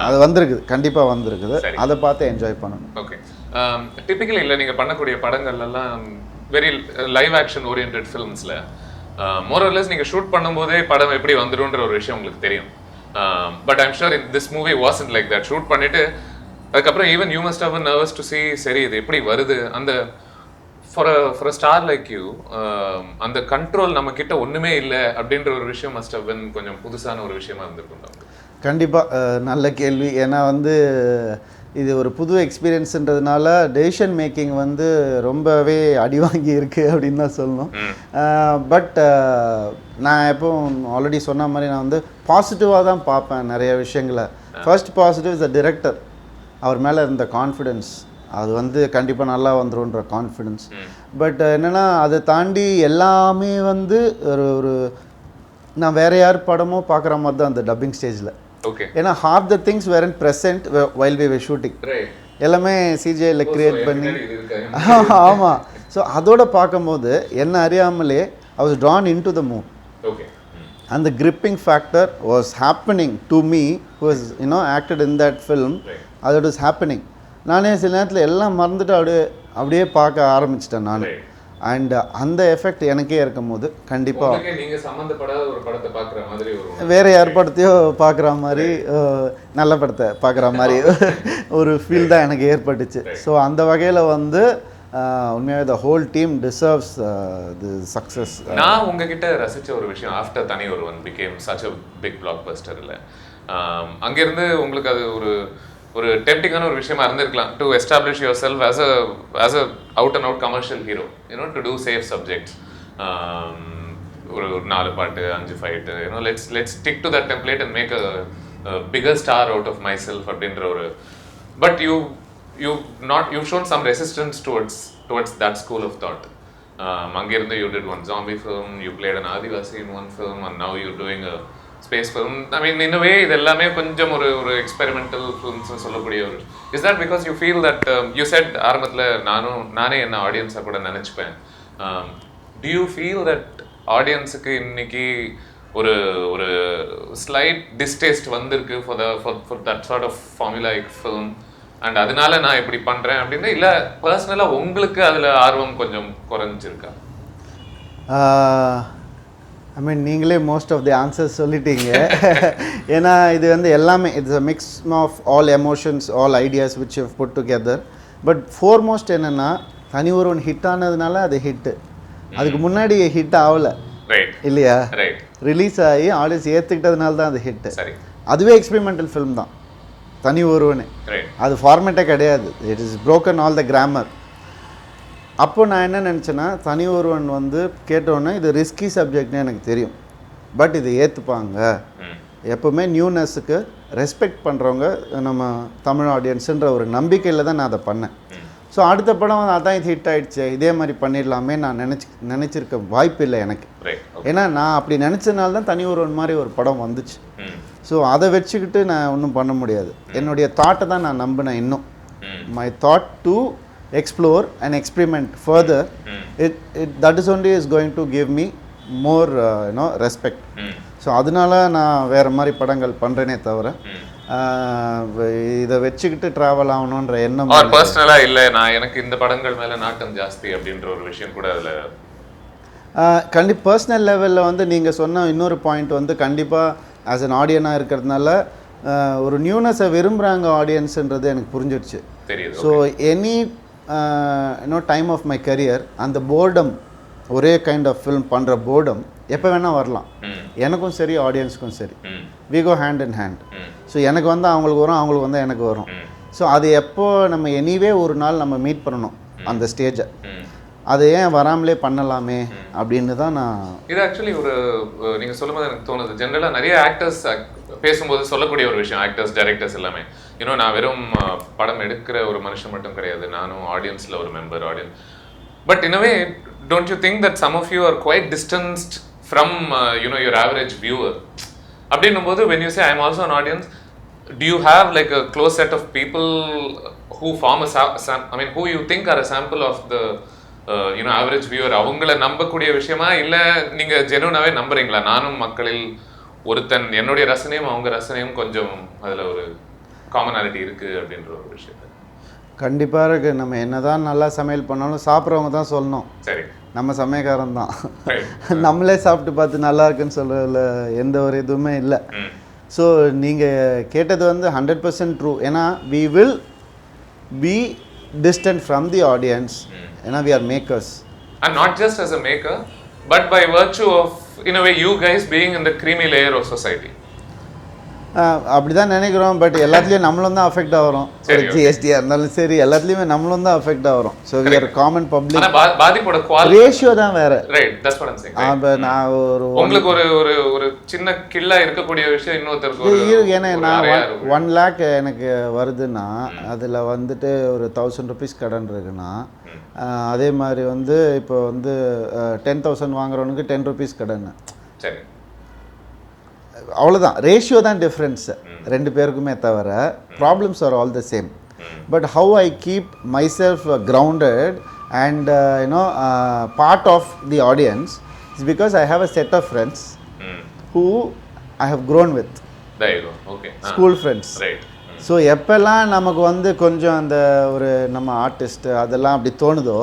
அது வந்திருக்குது, கண்டிப்பாக வந்திருக்குது. அதை பார்த்து என்ஜாய் பண்ணணும். ஓகே, டிப்பிக்கலி இல்லை நீங்கள் பண்ணக்கூடிய படங்கள்லாம் வெரி லைவ் ஆக்ஷன் ஓரியன்ட் ஃபிலிம்ஸில் மோரலஸ் நீங்கள் ஷூட் பண்ணும்போதே படம் எப்படி வந்துடும்ன்ற ஒரு விஷயம் உங்களுக்கு தெரியும். But I'm sure this movie wasn't like that. Shoot பண்ணிட்டு அதுக்கப்புறம் even you must have been nervous to see சரி இது எப்படி வருது. அந்த for a star like you அந்த கண்ட்ரோல் நம்ம கிட்ட ஒண்ணுமே இல்லை அப்படின்ற ஒரு விஷயம் must have been கொஞ்சம் புதுசான ஒரு விஷயமா இருந்திருக்கும். கண்டிப்பாக நல்ல கேள்வி. ஏன்னா வந்து இது ஒரு புது எக்ஸ்பீரியன்ஸுன்றதுனால டெசிஷன் மேக்கிங் வந்து ரொம்பவே அடி வாங்கி இருக்குது அப்படின்னு தான் சொல்லணும். பட் நான் எப்போவும் ஆல்ரெடி சொன்ன மாதிரி நான் வந்து பாசிட்டிவாக தான் பார்ப்பேன் நிறைய விஷயங்களை. First positive is the director. அவர் மேலே இருந்த கான்ஃபிடென்ஸ், அது வந்து கண்டிப்பாக நல்லா வந்துரும்ன்ற கான்ஃபிடென்ஸ். பட் என்னென்னா அதை தாண்டி எல்லாமே வந்து ஒரு நான் வேறு யார் படமோ பார்க்குற மாதிரி தான் அந்த டப்பிங் ஸ்டேஜில். ஏன்னா half the things weren't present while we were shooting. எல்லாமே சிஜிஐல கிரியேட் பண்ணி. ஆமாம். ஸோ அதோட பார்க்கும்போது என்ன அறியாமலே I was drawn into the mood. And the gripping factor was happening to me, who was acted in that film. அது was happening. நானே சில நேரத்தில் எல்லாம் மறந்துட்டு அப்படியே பார்க்க ஆரம்பிச்சிட்டேன் நான். அண்ட் அந்த எஃபெக்ட் எனக்கே இருக்கும்போது கண்டிப்பாக நீங்க சம்பந்தப்படாத ஒரு படத்தை பார்க்குற மாதிரி ஒரு வேறு யார் படத்தையோ பார்க்குற மாதிரி நல்ல படத்தை பார்க்குற மாதிரி ஒரு ஃபீல் தான் எனக்கு ஏற்பட்டுச்சு. ஸோ அந்த வகையில் வந்து உண்மையாகவே the whole team deserves the success. நான் உங்ககிட்ட ரசித்த ஒரு விஷயம் after Thani Oruvan became such a big blockbuster இல்லை, அங்கேருந்து உங்களுக்கு அது ஒரு டெம்டிங்கான ஒரு விஷயமா இருந்திருக்கலாம் to establish yourself as a out and out commercial hero, you know to do safe subjects, ஒரு 4 பாட்டு 5 fight, you know let's stick to that template and make a figure star out of myself அப்படின்ற ஒரு. But you've shown some resistance towards that school of thought. Anger you did one zombie film, you played an Adivasi in one film, and now you're doing a space film. I mean, in a way, idellame konjam oru experimental films sollakuriya oru. Is that because you feel that you said ஆரம்பத்துல நானே என்ன ஆடியன்ஸா கூட நினைச்சுப்பேன். Do you feel that ஆடியன்ஸுக்கு இன்னைக்கு ஒரு slight distaste வந்திருக்கு for that sort of formulaic film, and அதனால நான் இப்படி பண்றேன் அப்படின்னு, இல்லை பர்சனலாக உங்களுக்கு அதில் ஆர்வம் கொஞ்சம் குறைஞ்சிருக்கா? ஐ மீன் நீங்களே மோஸ்ட் ஆஃப் தி ஆன்சர்ஸ் சொல்லிட்டீங்க. ஏன்னா இது வந்து எல்லாமே it's a mix of all emotions, all ideas which have put together. But foremost என்னென்னா தனி ஒருவன் ஹிட் ஆனதுனால அது ஹிட்டு, அதுக்கு முன்னாடி ஹிட் ஆகலை இல்லையா? ரிலீஸ் ஆகி ஆடியன்ஸ் ஏற்றுக்கிட்டதுனால தான் அது ஹிட்டு. அதுவே எக்ஸ்பெரிமெண்டல் ஃபிலிம் தான் தனி ஒருவனே, அது ஃபார்மேட்டே கிடையாது. It is broken all the grammar. அப்போ நான் என்ன நினச்சேன்னா தனி ஒருவன் வந்து கேட்டோன்னே இது ரிஸ்கி சப்ஜெக்ட்னு எனக்கு தெரியும், பட் இது ஏற்றுப்பாங்க. எப்போவுமே நியூனஸுக்கு ரெஸ்பெக்ட் பண்ணுறவங்க நம்ம தமிழ் ஆடியன்ஸுன்ற ஒரு நம்பிக்கையில் தான் நான் அதை பண்ணேன். ஸோ அடுத்த படம் வந்து அதான் இது ஹிட் ஆகிடுச்சு, இதே மாதிரி பண்ணிடலாமே நான் நினச்சிருக்க வாய்ப்பு இல்லை எனக்கு. ஏன்னா நான் அப்படி நினச்சதுனால தான் தனி ஒருவன் மாதிரி ஒரு படம் வந்துச்சு. ஸோ அதை வச்சுக்கிட்டு நான் ஒன்றும் பண்ண முடியாது. என்னுடைய தாட்டை தான் நான் நம்பினேன். இன்னும் my thought to explore and experiment further, that is only is going to give me more respect. So அதனால நான் வேறு மாதிரி படங்கள் பண்ணுறேனே தவிர இதை வச்சுக்கிட்டு ட்ராவல் ஆகணுன்ற எண்ணம் பர்சனலாக இல்லை. நான் எனக்கு இந்த படங்கள் மேலே நாட்டம் ஜாஸ்தி அப்படின்ற ஒரு விஷயம் கூட அதில் கண்டிப்பாக பர்சனல் லெவலில் வந்து நீங்கள் சொன்ன இன்னொரு பாயிண்ட் வந்து கண்டிப்பாக ஆஸ் அன் ஆடியனாக இருக்கிறதுனால ஒரு நியூனஸை விரும்புகிறாங்க ஆடியன்ஸுன்றது எனக்கு புரிஞ்சிடுச்சு. So any time of my career அந்த போர்டம், ஒரே கைண்ட் ஆஃப் ஃபில்ம் பண்ணுற போர்டம் எப்போ வேணால் வரலாம். எனக்கும் சரி ஆடியன்ஸுக்கும் சரி, we go hand in hand. So எனக்கு வந்து அவங்களுக்கு வரும், அவங்களுக்கு வந்து எனக்கு வரும். ஸோ அது எப்போ நம்ம எனிவே ஒரு நாள் நம்ம மீட் பண்ணணும் அந்த ஸ்டேஜை, அதை ஏன் வராமலே பண்ணலாமே அப்படின்னு தான் நான். இது ஆக்சுவலி ஒரு நீங்கள் சொல்லும்போது எனக்கு தோணுது, ஜென்ரலாக நிறைய ஆக்டர்ஸ் பேசும்போது சொல்லக்கூடிய ஒரு விஷயம், ஆக்டர்ஸ் டைரக்டர்ஸ் எல்லாமே, இன்னும் நான் வெறும் படம் எடுக்கிற ஒரு மனுஷன் மட்டும் கிடையாது, நானும் ஆடியன்ஸில் ஒரு member audience. But in a way don't you think that some of you are quite distanced from your average viewer? அப்படின்னும்போது when you say I'm also an audience, do you have like a close set of people who form who you think are a sample of the average viewer? அவங்கள நம்பக்கூடிய விஷயமா இல்லை நீங்கள் ஜெனுவனாகவே நம்புறீங்களா? நானும் மக்களில் ஒருத்தன், என்னுடைய ரசனையும் அவங்க ரசனையும் கொஞ்சம் அதில் ஒரு காமனாலிட்டி இருக்குது அப்படின்ற ஒரு விஷயத்தை. கண்டிப்பாக இருக்குது. நம்ம என்ன தான் நல்லா சமையல் பண்ணாலும் சாப்பிட்றவங்க தான் சொல்லணும். சரி, நம்ம சமயக்காரன் தான். நம்மளே சாப்பிட்டு பார்த்து நல்லா இருக்குன்னு சொல்லல எந்த ஒரு இதுவுமே இல்லை. ஸோ நீங்கள் கேட்டது வந்து 100% ட்ரூ. ஏன்னா we will be distant from the audience. ஏன்னா we are makers. And not just as a maker, but by virtue of, in a way, you guys being in the creamy layer of society. அப்படி தான் நினைக்கிறோம். But எல்லாத்துலேயும் நம்மளும் தான் affect ஆகிறோம். ஜிஎஸ்டியாக இருந்தாலும் சரி, எல்லாத்துலேயுமே நம்மளும் தான் அஃபெக்ட் ஆகிறோம். So we are common public. பாதிப்போட ரேஷியோ தான் வேற. Right, that's what I am saying. அப்ப நான் உங்களுக்கு ஒரு சின்ன கில்லா இருக்கக்கூடிய விஷயம் இன்னொருத்தருக்கு ஏன்னா நான் 1 lakh எனக்கு வருதுன்னா அதில் வந்துட்டு ஒரு 1000 rupees கடன் இருக்குன்னா, அதே மாதிரி வந்து இப்போ வந்து 10,000 வாங்குறவனுக்கு 10 rupees கடன். சரி, அவ்வளோதான். ரேஷியோ தான் டிஃப்ரென்ஸ் ரெண்டு பேருக்குமே தவிர problems are all the same. But how I keep myself grounded and part of the audience is because I have a set of friends who I have grown with, school friends. So எப்போல்லாம் நமக்கு வந்து கொஞ்சம் அந்த ஒரு நம்ம artist அதெல்லாம் அப்படி தோணுதோ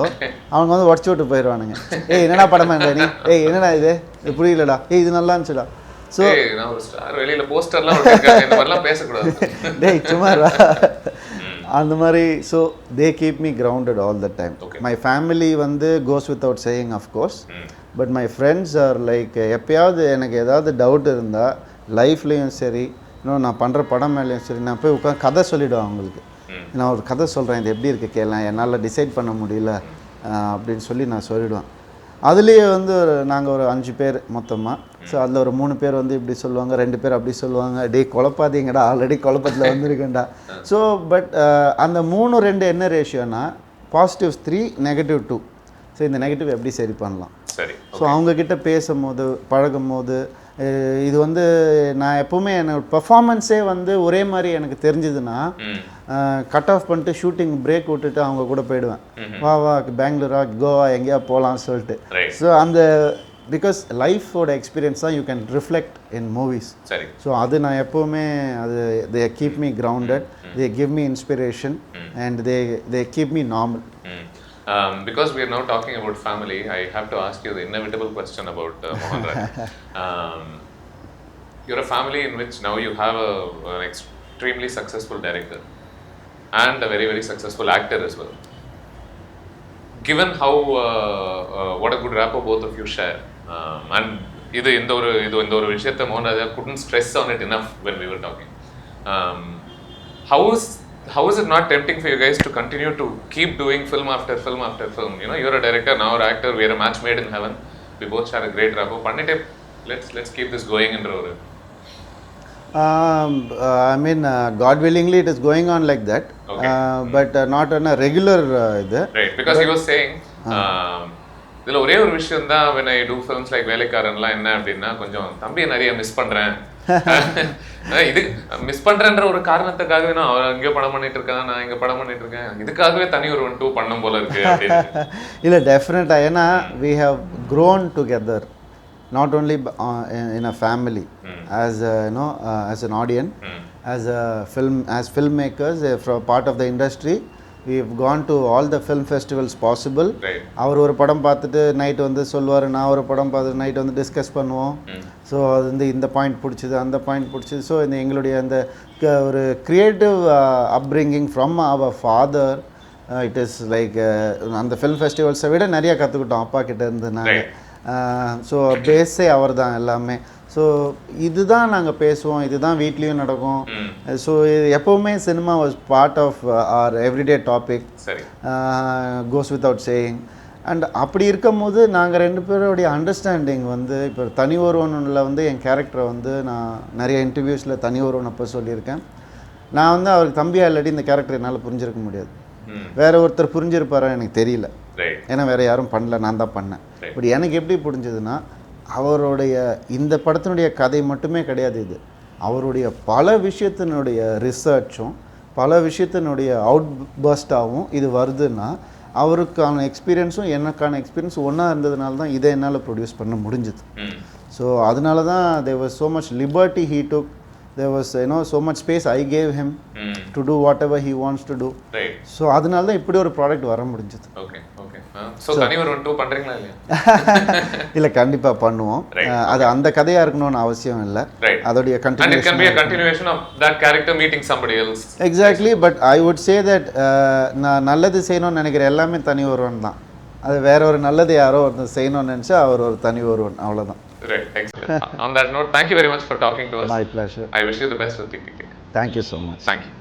அவங்க வந்து உடச்சி விட்டு போயிடுவானுங்க. ஏய் என்னடா படமா இல்லை நீ, ஏய் என்னடா இது புரியலடா, ஏய் இது நல்லா இருந்துச்சுடா. ஸோ நான் ஒரு ஸ்டார் வெளியில போஸ்டர்லாம் ஒட்டிருக்காங்க, இந்த மாதிரிலாம் பேசக்கூடாது. டேய் சும்மாரா அந்த மாதிரி. So they keep me grounded all the time. My family வந்து goes without saying of course, but my friends are like எப்பயாவது எனக்கு ஏதாவது டவுட் இருந்தால் லைஃப்லேயும் சரி இன்னும் நான் பண்ணுற படம் மேலேயும் சரி நான் போய் உட்காந்து கதை சொல்லிவிடுவேன் அவங்களுக்கு. நான் ஒரு கதை சொல்கிறேன், இது எப்படி இருக்குது கேட்கலாம், என்னால் டிசைட் பண்ண முடியல அப்படின்னு சொல்லி நான் சொல்லிவிடுவேன். அதுலேயே வந்து நாங்கள் ஒரு 5 பேர் மொத்தமாக. ஸோ அதில் ஒரு 3 பேர் வந்து இப்படி சொல்லுவாங்க, 2 பேர் அப்படி சொல்லுவாங்க. டே குழப்பாதீங்கடா, ஆல்ரெடி குழப்பத்தில் வந்திருக்கேன்டா. ஸோ பட் அந்த 3-2 என்ன ரேஷியோனா பாசிட்டிவ்ஸ் 3 -2. ஸோ இந்த நெகட்டிவ் எப்படி சரி பண்ணலாம். சரி. ஸோ அவங்கக்கிட்ட பேசும்போது பழகும் போது இது வந்து நான் எப்போவுமே என்னோட பெர்ஃபார்மன்ஸே வந்து ஒரே மாதிரி எனக்கு தெரிஞ்சதுன்னா கட் ஆஃப் பண்ணிட்டு ஷூட்டிங் பிரேக் விட்டுட்டு அவங்க கூட போயிடுவேன். வா வா பெங்களூரா கோவா எங்கேயா போகலான்னு சொல்லிட்டு. ஸோ அந்த பிகாஸ் லைஃபோட எக்ஸ்பீரியன்ஸ் தான் you can reflect in movies. சரி. ஸோ அது நான் எப்போவுமே அது தே keep me grounded, they give me inspiration and they keep me normal. Because we are now talking about family, I have to ask you the inevitable question about Mohan Raj. You're a family in which now you have an extremely successful director and a very, very successful actor as well. Given how what a good rapport both of you share, and இது இந்த ஒரு விஷயத்தை மோகன் ராஜா couldn't stress on it enough when we were talking. How is it not tempting for you guys to continue to keep doing film after film after film? You know, you're a director, now an actor, we're a match made in heaven. We both share a great rapport. Pannite, let's keep this going in road. I mean, God willingly, it is going on like that. Okay. But not on a regular. Right, because he was saying, இதில் ஒரே ஒரு விஷயம் தான், when I do films like வேலைக்காரன்லாம் என்ன அப்படின்னா கொஞ்சம் தம்பியை நிறைய மிஸ் பண்ணுறேன். இது மிஸ் பண்றேன்ற ஒரு காரணத்துக்காகவே நான் அவர் அங்கேயோ படம் பண்ணிட்டு இருக்கேன், நான் இங்கே படம் பண்ணிட்டு இருக்கேன், இதுக்காகவே தனி ஒரு 2 பண்ணும் போல இருக்கு அப்படின்னு. இல்லை டெஃபினட்டாக, ஏன்னா we have grown together not only in a family as as an audience, as filmmakers, from part of the industry. We have gone to all the film festivals possible. அவர் ஒரு படம் பார்த்துட்டு நைட் வந்து சொல்லுவார், நான் ஒரு படம் பார்த்துட்டு நைட் வந்து டிஸ்கஸ் பண்ணுவோம். ஸோ அது வந்து இந்த பாயிண்ட் பிடிச்சிது, அந்த பாயிண்ட் பிடிச்சிது. ஸோ இந்த எங்களுடைய அந்த ஒரு creative upbringing from our father, it is like அந்த ஃபில்ம் ஃபெஸ்டிவல்ஸை விட நிறையா கற்றுக்கிட்டோம் அப்பா கிட்ட இருந்து நாங்கள். ஸோ பேஸே அவர் தான் எல்லாமே. ஸோ இதுதான் நாங்கள் பேசுவோம், இதுதான் வீட்லேயும் நடக்கும். ஸோ இது எப்போவுமே cinema was part of our everyday topic, goes without saying. And அப்படி இருக்கும் போது நாங்கள் 2 பேருடைய அண்டர்ஸ்டாண்டிங் வந்து இப்போ தனி ஒருவனில் வந்து என் கேரக்டரை வந்து நான் நிறைய இன்டர்வியூஸில் தனி ஒருவன் அப்போ சொல்லியிருக்கேன். நான் வந்து அவருக்கு தம்பியா இல்லாட்டி இந்த கேரக்டர் என்னால் புரிஞ்சிருக்க முடியாது. வேற ஒருத்தர் புரிஞ்சிருப்பாரா எனக்கு தெரியல, ஏன்னா வேறு யாரும் பண்ணல, நான் தான் பண்ணேன். பட் எனக்கு எப்படி புரிஞ்சதுன்னா, அவருடைய இந்த படத்தினுடைய கதை மட்டுமே கிடையாது, இது அவருடைய பல விஷயத்தினுடைய ரிசர்ச்சும் பல விஷயத்தினுடைய அவுட் பஸ்டாகவும் இது வருதுன்னா, அவருக்கான எக்ஸ்பீரியன்ஸும் எனக்கான எக்ஸ்பீரியன்ஸும் ஒன்றா இருந்ததுனால தான் இதை என்னால் ப்ரொடியூஸ் பண்ண முடிஞ்சுது. ஸோ அதனால தான் there was so much liberty he took, there was so much space I gave him to do whatever he wants to do. Right. So அதனால தான் இப்படி ஒரு ப்ராடக்ட் வர முடிஞ்சது. Okay okay. ஸோ தனி ஒரு 2 பண்ணுறீங்களா இல்லையா? இல்லை கண்டிப்பாக பண்ணுவோம். அது அந்த கதையாக இருக்கணும்னு அவசியம் இல்லை, அதோடைய continuation of that character meeting somebody else. Exactly. But I would say that நான் நல்லது செய்யணும்னு நினைக்கிற எல்லாமே தனி ஒருவன் தான். அது வேற ஒரு நல்லது யாரோ ஒருத்தர் செய்யணும்னு நினச்சா அவர் ஒரு தனி ஒருவன், அவ்வளோதான். Right, excellent. On that note, thank you very much for talking to us. My pleasure. I wish you the best with Tik Tik Tik. Thank you so much. Thank you.